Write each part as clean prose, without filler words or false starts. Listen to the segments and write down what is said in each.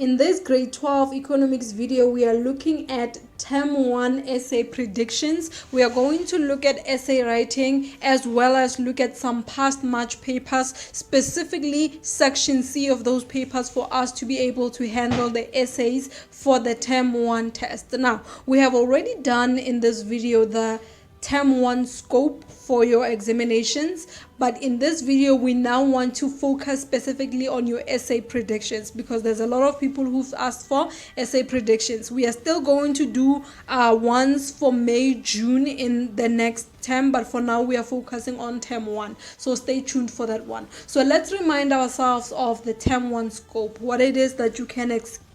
In this grade 12 economics video, we are looking at term 1 essay predictions. We are going to look at essay writing as well as look at some past March papers, specifically section C of those papers, for us to be able to handle the essays for the term 1 test. Now, we have already done in this video the term 1 scope for your examinations, but in this video we now want to focus specifically on your essay predictions, because there's a lot of people who've asked for essay predictions. We are still going to do ones for May, June in the next term, but for now we are focusing on term 1, so stay tuned for that one. So let's remind ourselves of the term 1 scope, what it is that you can expect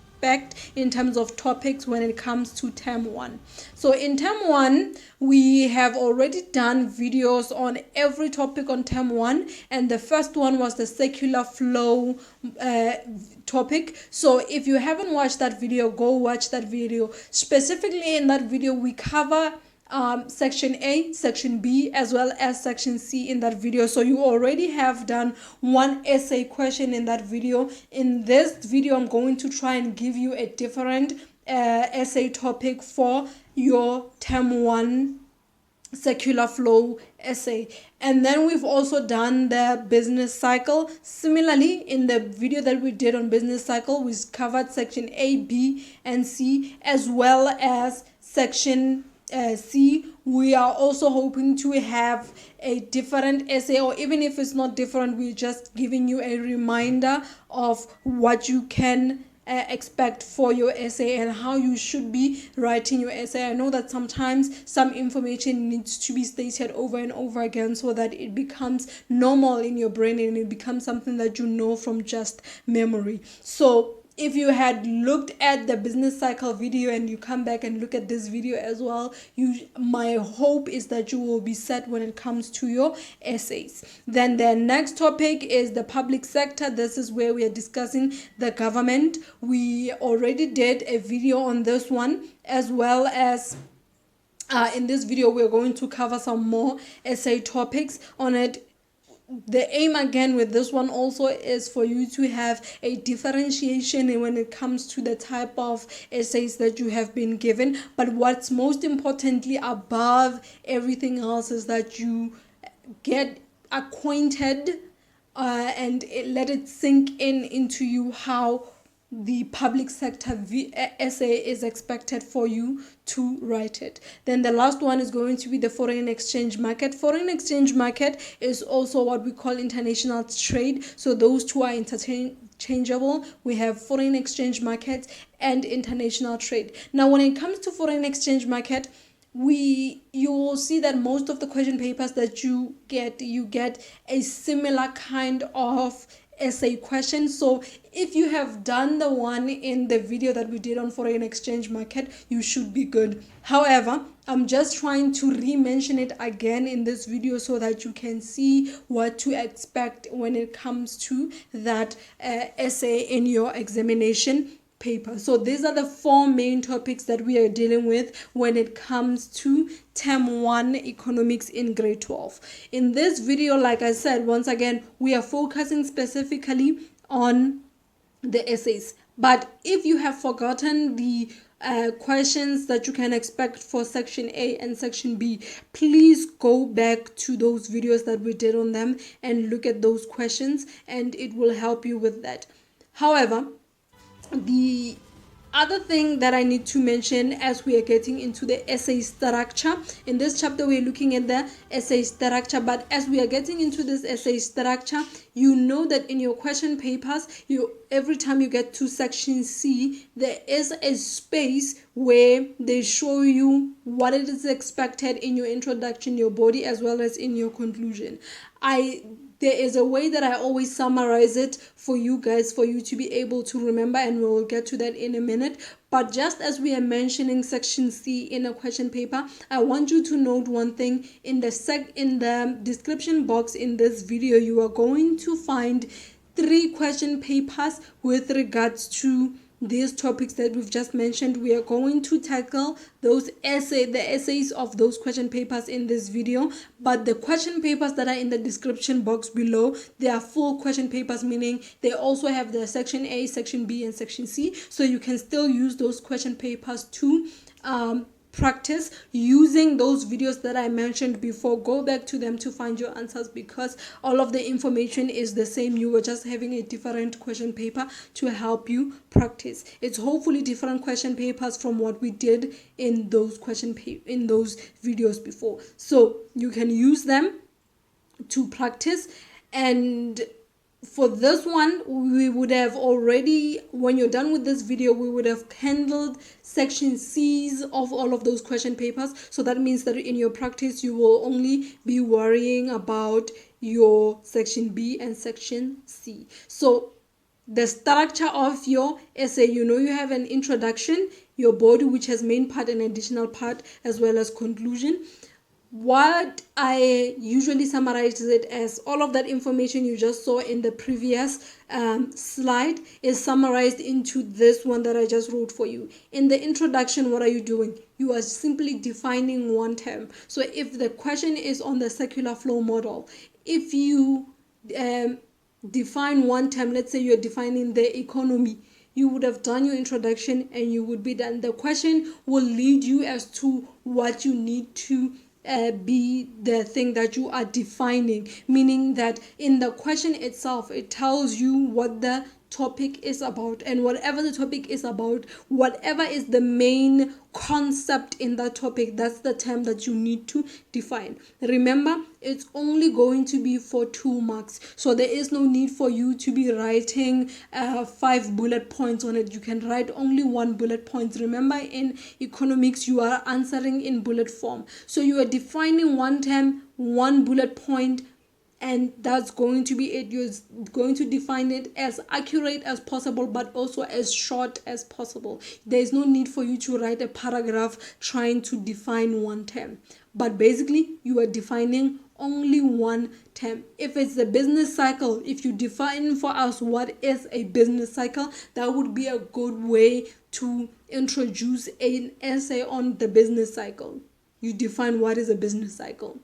in terms of topics when it comes to term 1. So in term 1, we have already done videos on every topic on term 1, and the first one was the circular flow topic. So if you haven't watched that video, go watch that video. Specifically in that video, we cover section A, section B, as well as section C in that video. So you already have done one essay question in that video. In this video, I'm going to try and give you a different essay topic for your term 1 circular flow essay. And then we've also done the business cycle. Similarly, in the video that we did on business cycle, we covered section A, B, and C, as well as section C. We are also hoping to have a different essay, or even if it's not different, we're just giving you a reminder of what you can expect for your essay and how you should be writing your essay. I know that sometimes some information needs to be stated over and over again so that it becomes normal in your brain and it becomes something that you know from just memory. So if you had looked at the business cycle video and you come back and look at this video as well, my hope is that you will be set when it comes to your essays. Then the next topic is the public sector. This is where we are discussing the government. We already did a video on this one, as well as in this video we're going to cover some more essay topics on it. The aim again with this one also is for you to have a differentiation when it comes to the type of essays that you have been given. But what's most importantly above everything else is that you get acquainted and let it sink into you how the public sector essay is expected for you to write it. Then the last one is going to be the foreign exchange market. Foreign exchange market is also what we call international trade. So those two are interchangeable. We have foreign exchange market and international trade. Now, when it comes to foreign exchange market, you will see that most of the question papers that you get a similar kind of essay question. So if you have done the one in the video that we did on foreign exchange market, you should be good. However, I'm just trying to re-mention it again in this video so that you can see what to expect when it comes to that essay in your examination paper. So these are the 4 main topics that we are dealing with when it comes to term 1 economics in grade 12. In this video, like I said, once again, we are focusing specifically on the essays. But if you have forgotten the questions that you can expect for section A and section B, please go back to those videos that we did on them and look at those questions, and it will help you with that. However, the other thing that I need to mention as we are getting into the essay structure, in this chapter we're looking at the essay structure, but as we are getting into this essay structure, you know that in your question papers, every time you get to section C, there is a space where they show you what it is expected in your introduction, your body, as well as in your conclusion. There is a way that I always summarize it for you guys, for you to be able to remember, and we will get to that in a minute. But just as we are mentioning section C in a question paper, I want you to note one thing. In the description box in this video, you are going to find 3 question papers with regards to these topics that we've just mentioned. We are going to tackle the essays of those question papers in this video, but the question papers that are in the description box below, they are full question papers, meaning they also have the section A, section B, and section C, so you can still use those question papers to practice using those videos that I mentioned before. Go back to them to find your answers, because all of the information is the same. You were just having a different question paper to help you practice. It's hopefully different question papers from what we did in those videos before, so you can use them to practice. And for this one, we would have already, when you're done with this video, we would have handled section C's of all of those question papers. So that means that in your practice, you will only be worrying about your section B and section C. So the structure of your essay, you have an introduction, your body, which has main part and additional part, as well as conclusion. What I usually summarize it as, all of that information you just saw in the previous slide is summarized into this one that I just wrote for you. In the introduction, what are you doing? You are simply defining one term. So if the question is on the circular flow model, if you define one term, let's say you're defining the economy, you would have done your introduction and you would be done. The question will lead you as to what you need to be the thing that you are defining, meaning that in the question itself, it tells you what the topic is about, and whatever the topic is about, whatever is the main concept in that topic, that's the term that you need to define. Remember, it's only going to be for 2 marks, so there is no need for you to be writing 5 bullet points on it. You can write only 1 bullet point. Remember, in economics, you are answering in bullet form, so you are defining one term, 1 bullet point, and that's going to be it. You're going to define it as accurate as possible, but also as short as possible. There's no need for you to write a paragraph trying to define one term, but basically you are defining only one term. If it's the business cycle, if you define for us what is a business cycle, that would be a good way to introduce an essay on the business cycle. You define what is a business cycle.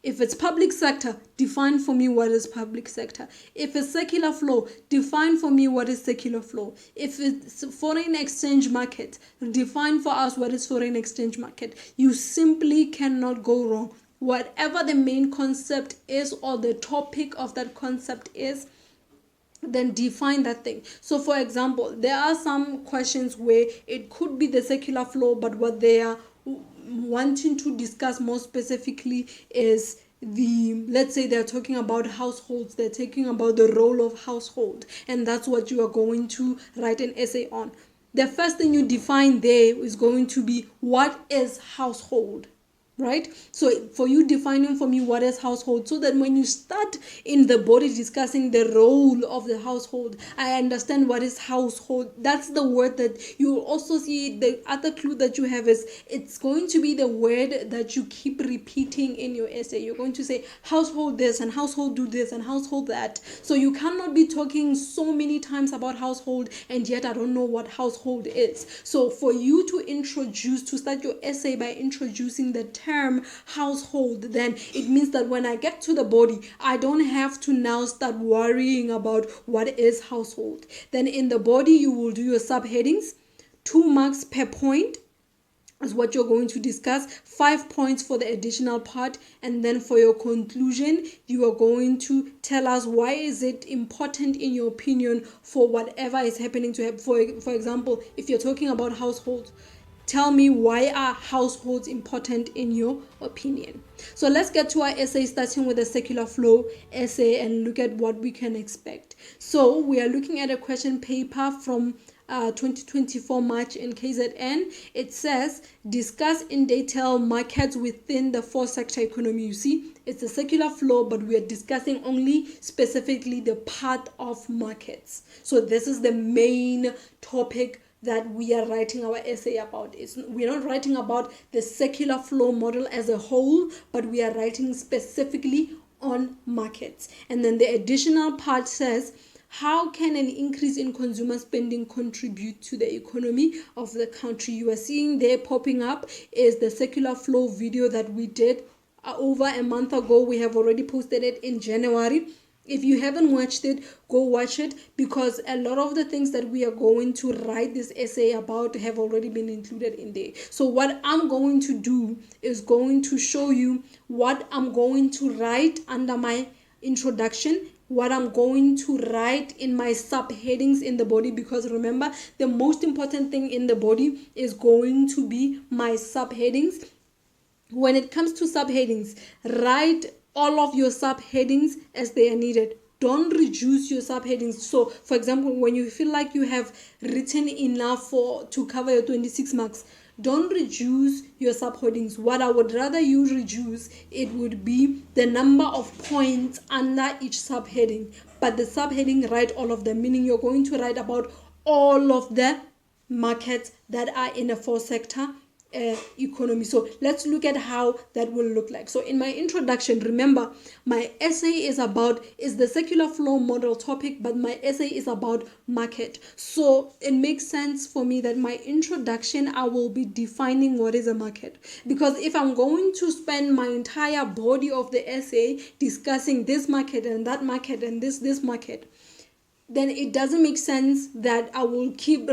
If it's public sector, define for me what is public sector. If it's circular flow, define for me what is circular flow. If it's foreign exchange market, define for us what is foreign exchange market. You simply cannot go wrong. Whatever the main concept is or the topic of that concept is, then define that thing. So for example, there are some questions where it could be the circular flow, but what they are wanting to discuss more specifically is let's say they're talking about households, they're talking about the role of household, and that's what you are going to write an essay on. The first thing you define there is going to be, what is household? Right? So for you defining for me what is household, so that when you start in the body discussing the role of the household, I understand what is household. That's the word that you will also see. The other clue that you have is, it's going to be the word that you keep repeating in your essay. You're going to say household this and household do this and household that. So you cannot be talking so many times about household and yet I don't know what household is. So for you to start your essay by introducing the term household, then it means that when I get to the body, I don't have to now start worrying about what is household. Then in the body, you will do your subheadings. 2 marks per point is what you're going to discuss. 5 points for the additional part, and then for your conclusion, you are going to tell us why is it important in your opinion for whatever is happening to have. For example, if you're talking about households, tell me, why are households important in your opinion? So let's get to our essay, starting with the circular flow essay, and look at what we can expect. So we are looking at a question paper from 2024 March in KZN. It says, discuss in detail markets within the 4-sector economy. You see, it's a circular flow, but we are discussing only specifically the part of markets. So this is the main topic that we are writing our essay about. We're not writing about the circular flow model as a whole, but we are writing specifically on markets. And then the additional part says, How can an increase in consumer spending contribute to the economy of the country? You are seeing there popping up is the circular flow video that we did over a month ago. We have already posted it in January. If you haven't watched it, go watch it, because a lot of the things that we are going to write this essay about have already been included in there. So what I'm going to do is going to show you what I'm going to write under my introduction, what I'm going to write in my subheadings in the body, because remember, the most important thing in the body is going to be my subheadings. When it comes to subheadings, write all of your subheadings as they are needed. Don't reduce your subheadings. So, for example, when you feel like you have written enough to cover your 26 marks, don't reduce your subheadings. What I would rather you reduce, it would be the number of points under each subheading. But the subheading, write all of them, meaning you're going to write about all of the markets that are in a 4-sector economy. So let's look at how that will look like. So in my introduction, remember, my essay is the circular flow model topic, but my essay is about market. So it makes sense for me that my introduction, I will be defining what is a market, because if I'm going to spend my entire body of the essay discussing this market and that market and this market, then it doesn't make sense that I will keep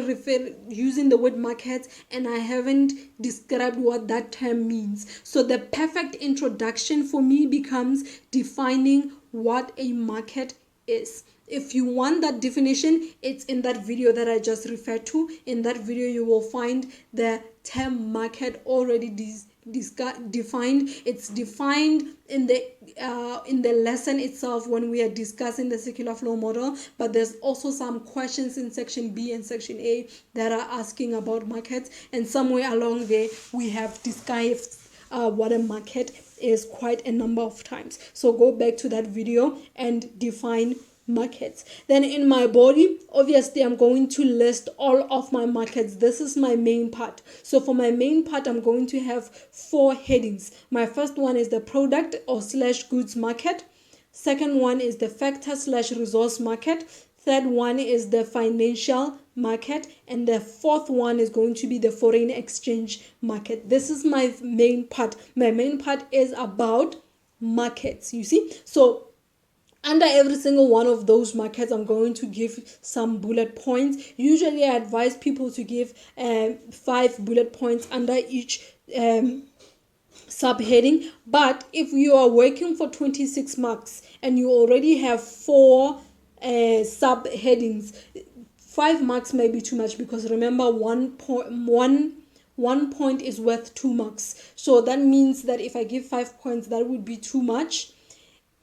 using the word market and I haven't described what that term means. So the perfect introduction for me becomes defining what a market is. If you want that definition, it's in that video that I just referred to. In that video, you will find the term market already defined. It's defined in the lesson itself when we are discussing the circular flow model, but there's also some questions in section B and section A that are asking about markets, and somewhere along there we have discussed what a market is quite a number of times. So go back to that video and define markets. Then in my body, obviously I'm going to list all of my markets. This is my main part. So for my main part, I'm going to have 4 headings. My first one is the product or / goods market. Second one is the factor / resource market. Third one is the financial market, and the fourth one is going to be the foreign exchange market. This is my main part. My main part is about markets, you see. So under every single one of those markets, I'm going to give some bullet points. Usually I advise people to give 5 bullet points under each subheading. But if you are working for 26 marks and you already have 4 subheadings, 5 marks may be too much, because remember, one point is worth 2 marks. So that means that if I give 5 points, that would be too much.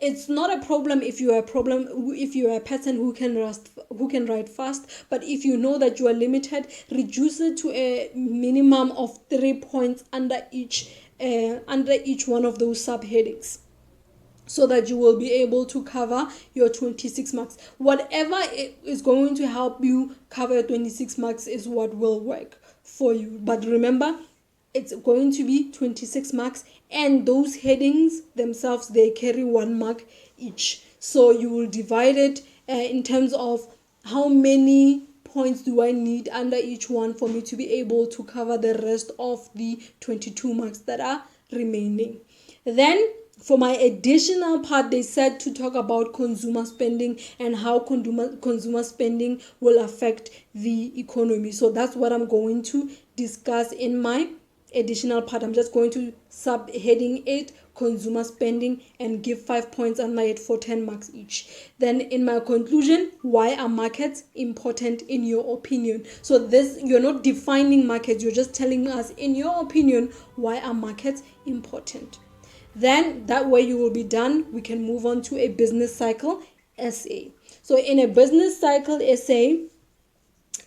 It's not a problem if you are a person who can write fast, but if you know that you are limited, reduce it to a minimum of 3 points under each one of those subheadings, so that you will be able to cover your 26 marks. Whatever is going to help you cover your 26 marks is what will work for you. But remember, it's going to be 26 marks, and those headings themselves, they carry 1 mark each. So you will divide it in terms of how many points do I need under each one for me to be able to cover the rest of the 22 marks that are remaining. Then for my additional part, they said to talk about consumer spending and how consumer spending will affect the economy. So that's what I'm going to discuss in my additional part. I'm just going to subheading it consumer spending and give 5 points under it for 10 marks each. Then in my conclusion, why are markets important in your opinion? So this, you're not defining markets, you're just telling us, in your opinion, why are markets important? Then that way you will be done. We can move on to a business cycle essay. So in a business cycle essay,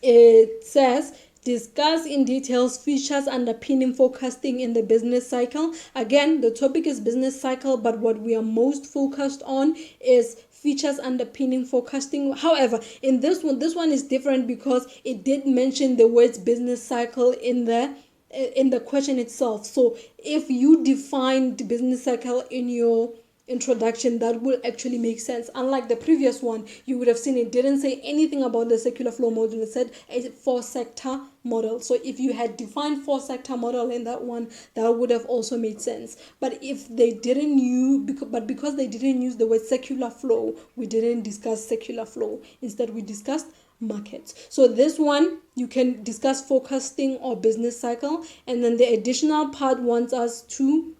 it says, discuss in details features underpinning forecasting in the business cycle. Again, the topic is business cycle, but what we are most focused on is features underpinning forecasting. However, in this one is different because it did mention the words business cycle in the question itself. So if you define the business cycle in your introduction that will actually make sense. Unlike the previous one, you would have seen it didn't say anything about the circular flow model. It said a 4-sector model. So if you had defined 4-sector model in that one, that would have also made sense. But if they didn't use, because they didn't use the word circular flow, we didn't discuss circular flow. Instead, we discussed markets. So this one, you can discuss forecasting or business cycle. And then the additional part wants us to,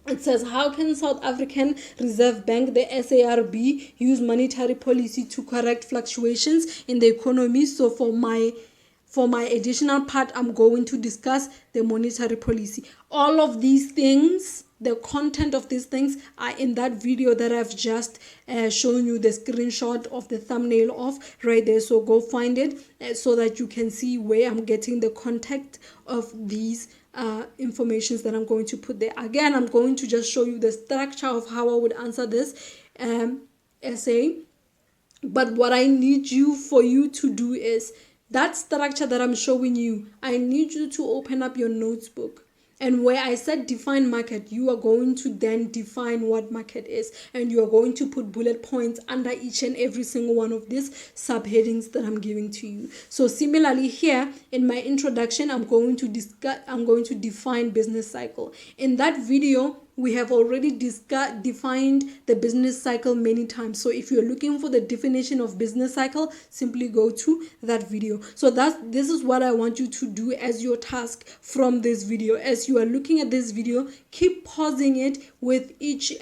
it says, how can South African Reserve Bank, the SARB, use monetary policy to correct fluctuations in the economy? So for my additional part, I'm going to discuss the monetary policy. All of these things, the content of these things, are in that video that I've just shown you the screenshot of the thumbnail of right there. So go find it so that you can see where I'm getting the context of these informations that I'm going to put there. Again, I'm going to just show you the structure of how I would answer this essay. But what I need for you to do is that structure that I'm showing you. I need you to open up your notebook. And where I said define market, you are going to then define what market is. And you are going to put bullet points under each and every single one of these subheadings that I'm giving to you. So similarly here in my introduction, I'm going to define business cycle. In that video, we have already defined the business cycle many times. So if you're looking for the definition of business cycle, simply go to that video. So this is what I want you to do as your task from this video. As you are looking at this video, keep pausing it with each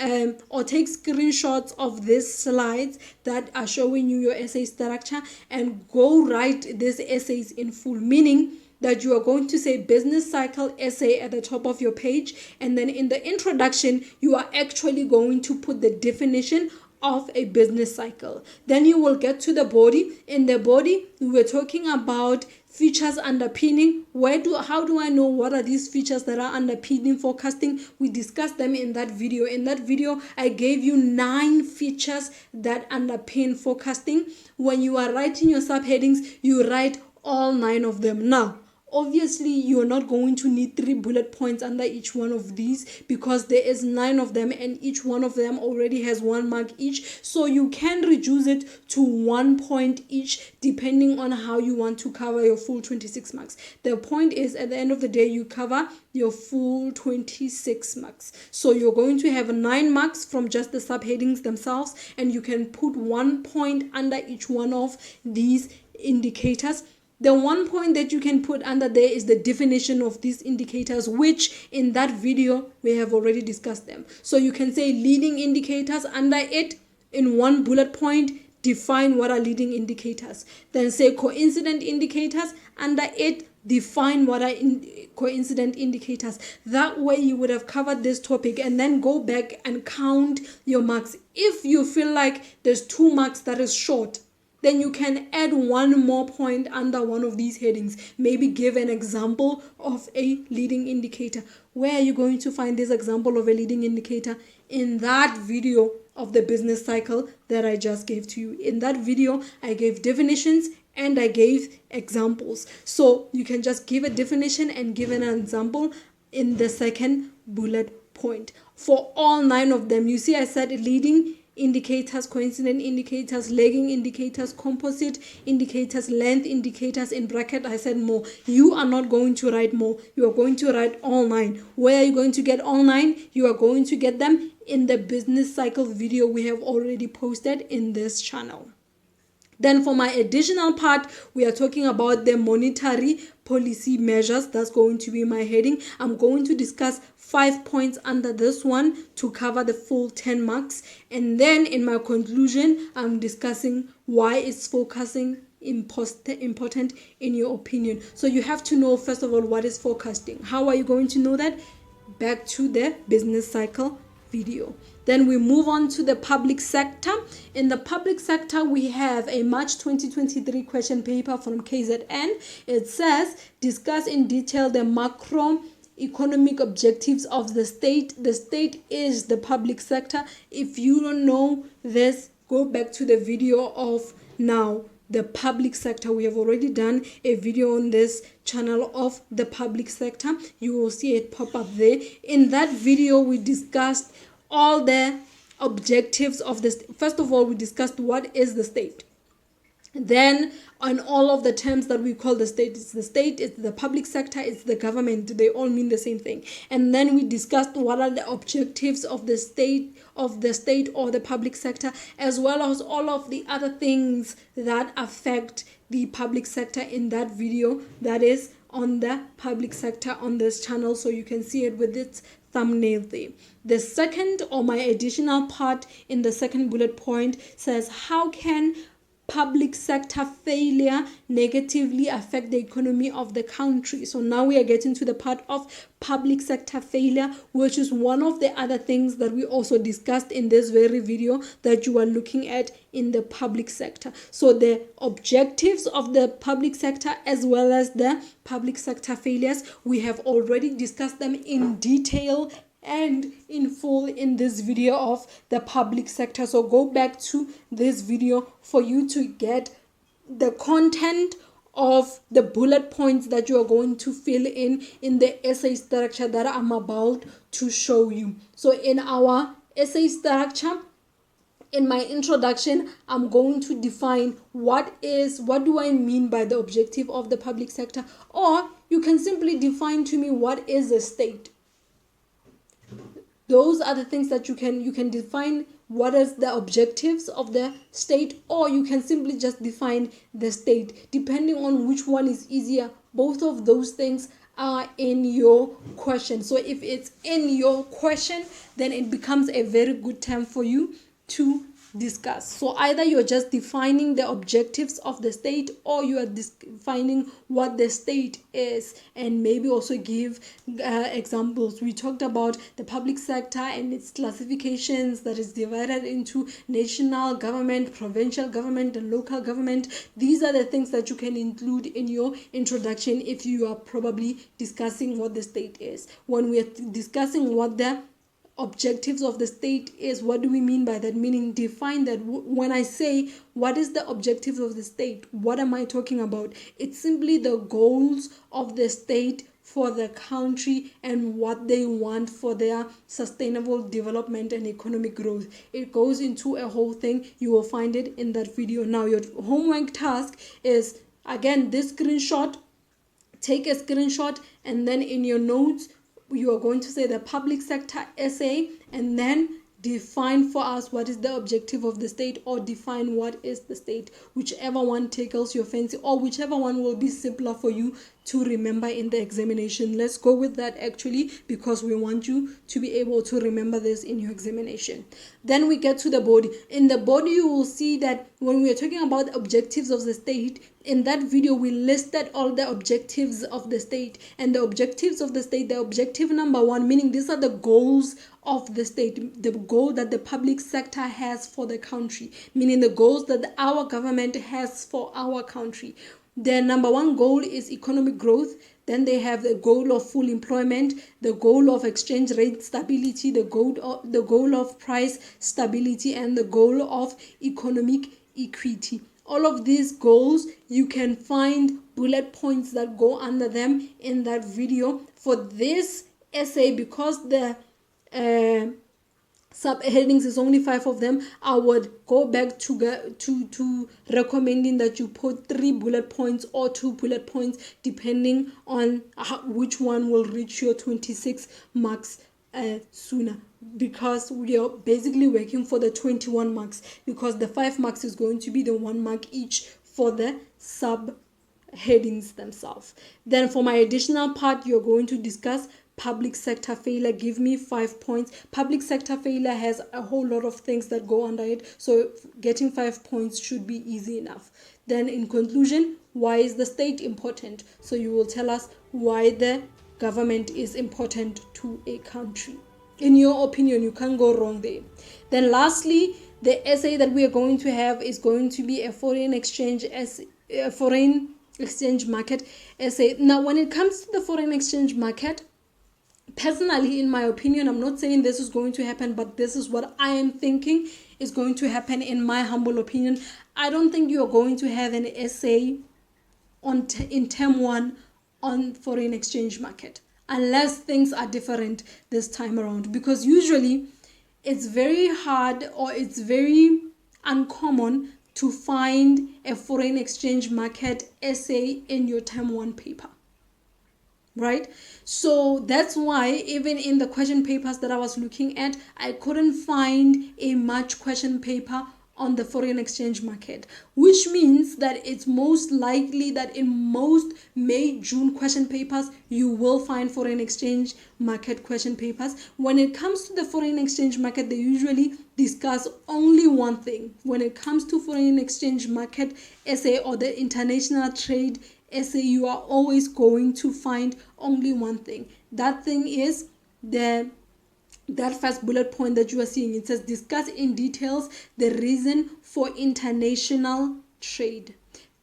or take screenshots of these slides that are showing you your essay structure and go write these essays in full, meaning that you are going to say business cycle essay at the top of your page, and then in the introduction you are actually going to put the definition of a business cycle. Then you will get to the body. In the body, we were talking about features underpinning. How do I know what are these features that are underpinning forecasting? We discussed them in that video. In that video, I gave you 9 features that underpin forecasting. When you are writing your subheadings, you write all 9 of them. Now, obviously, you're not going to need 3 bullet points under each one of these because there is 9 of them and each one of them already has 1 mark each. So you can reduce it to 1 point each depending on how you want to cover your full 26 marks. The point is, at the end of the day, you cover your full 26 marks. So you're going to have 9 marks from just the subheadings themselves, and you can put 1 point under each one of these indicators. The 1 point that you can put under there is the definition of these indicators, which in that video we have already discussed them. So you can say leading indicators under it in 1 bullet point, define what are leading indicators. Then say coincident indicators under it, define what are coincident indicators. That way you would have covered this topic, and then go back and count your marks. If you feel like there's 2 marks that is short, then you can add 1 more point under one of these headings. Maybe give an example of a leading indicator. Where are you going to find this example of a leading indicator? In that video of the business cycle that I just gave to you. In that video, I gave definitions and I gave examples. So you can just give a definition and give an example in the second bullet point. For all 9 of them, you see I said leading indicators, coincident indicators, lagging indicators, composite indicators, length indicators. In bracket I said more. You are not going to write more. You are going to write all 9. Where are you going to get all 9? You are going to get them in the business cycle video we have already posted in this channel. Then for my additional part, we are talking about the monetary policy measures. That's going to be my heading. I'm going to discuss 5 points under this one to cover the full 10 marks. And then in my conclusion, I'm discussing why is forecasting important in your opinion. So you have to know, first of all, what is forecasting. How are you going to know that? Back to the business cycle video. Then we move on to the public sector. In the public sector, we have a March 2023 question paper from KZN. It says, discuss in detail the macroeconomic objectives of the state. The state is the public sector. If you don't know this, go back to the video of now. The public sector, we have already done a video on this channel of the public sector. You will see it pop up there. In that video, we discussed all the objectives of this. First of all, we discussed what is the state. Then on all of the terms that we call the state, it's the public sector, it's the government, they all mean the same thing. And then we discussed what are the objectives of the state or the public sector, as well as all of the other things that affect the public sector in that video that is on the public sector on this channel, so you can see it with its thumbnail there. The second, or my additional part in the second bullet point, says how can public sector failure negatively affect the economy of the country. So now we are getting to the part of public sector failure, which is one of the other things that we also discussed in this very video that you are looking at in the public sector. So the objectives of the public sector as well as the public sector failures, we have already discussed them in detail and in full in this video of the public sector. So go back to this video for you to get the content of the bullet points that you are going to fill in the essay structure that I'm about to show you. So in our essay structure, in my introduction, I'm going to define what do I mean by the objective of the public sector, or you can simply define to me what is a state. Those are the things that you can define what is the objectives of the state, or you can simply just define the state, depending on which one is easier. Both of those things are in your question. So if it's in your question, then it becomes a very good time for you to discuss. So either you're just defining the objectives of the state, or you are defining what the state is, and maybe also give examples. We talked about the public sector and its classifications, that is divided into national government, provincial government, and local government. These are the things that you can include in your introduction if you are probably discussing what the state is. When we are discussing what the objectives of the state is, what do we mean by that? Meaning define that. When I say what is the objectives of the state, what am I talking about? It's simply the goals of the state for the country and what they want for their sustainable development and economic growth. It goes into a whole thing. You will find it in that video. Now your homework task is, again, this screenshot. Take a screenshot, and then in your notes you are going to say the public sector essay, and then define for us what is the objective of the state, or define what is the state, whichever one tickles your fancy, or whichever one will be simpler for you to remember in the examination. Let's go with that actually, because we want you to be able to remember this in your examination. Then we get to the body. In the body, you will see that when we are talking about objectives of the state, in that video we listed all the objectives of the state. And the objectives of the state, the objective number 1, meaning these are the goals of the state, the goal that the public sector has for the country, meaning the goals that our government has for our country. Their number 1 goal is economic growth. Then they have the goal of full employment, the goal of exchange rate stability, the goal of price stability, and the goal of economic equity. All of these goals, you can find bullet points that go under them in that video. For this essay, because the subheadings is only 5 of them, I would go back to recommending that you put 3 bullet points or 2 bullet points, depending on which one will reach your 26 marks sooner, because we are basically working for the 21 marks, because the 5 marks is going to be the 1 mark each for the subheadings themselves. Then for my additional part, you're going to discuss public sector failure. Give me 5 points. Public sector failure has a whole lot of things that go under it, so getting 5 points should be easy enough. Then in conclusion, why is the state important? So you will tell us why the government is important to a country. In your opinion, you can't go wrong there. Then lastly, the essay that we are going to have is going to be a foreign exchange market essay. Now, when it comes to the foreign exchange market, personally, in my opinion, I'm not saying this is going to happen, but this is what I am thinking is going to happen in my humble opinion. I don't think you're going to have an essay in term 1 on foreign exchange market, unless things are different this time around, because usually it's very hard, or it's very uncommon to find a foreign exchange market essay in your term 1 paper, right? So that's why even in the question papers that I was looking at, I couldn't find a much question paper on the foreign exchange market, which means that it's most likely that in most May-June question papers you will find foreign exchange market question papers. When it comes to the foreign exchange market, they usually discuss only one thing. When it comes to foreign exchange market essay or the international trade essay, you are always going to find only one thing. That thing is that first bullet point that you are seeing. It says discuss in details the reason for international trade.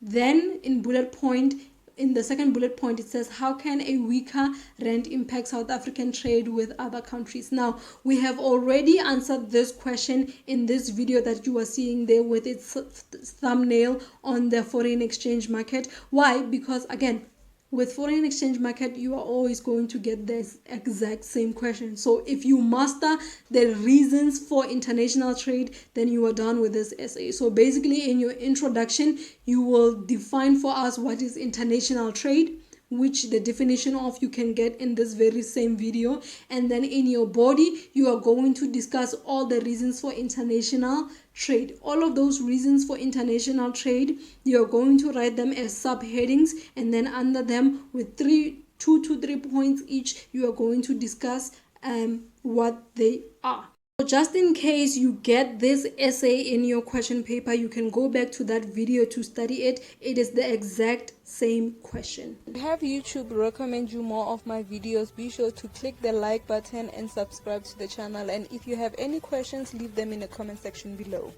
Then in the second bullet point, it says how can a weaker rand impact South African trade with other countries. Now, we have already answered this question in this video that you are seeing there with its thumbnail on the foreign exchange market. Why? Because again, with foreign exchange market, you are always going to get this exact same question. So if you master the reasons for international trade, then you are done with this essay. So basically in your introduction, you will define for us what is international trade, which the definition of you can get in this very same video. And then in your body, you are going to discuss all the reasons for international trade. All of those reasons for international trade, you're going to write them as subheadings, and then under them with 2 to 3 points each, you are going to discuss what they are. So just in case you get this essay in your question paper, you can go back to that video to study it. It is the exact same question. To have YouTube recommend you more of my videos, be sure to click the like button and subscribe to the channel. And if you have any questions, leave them in the comment section below.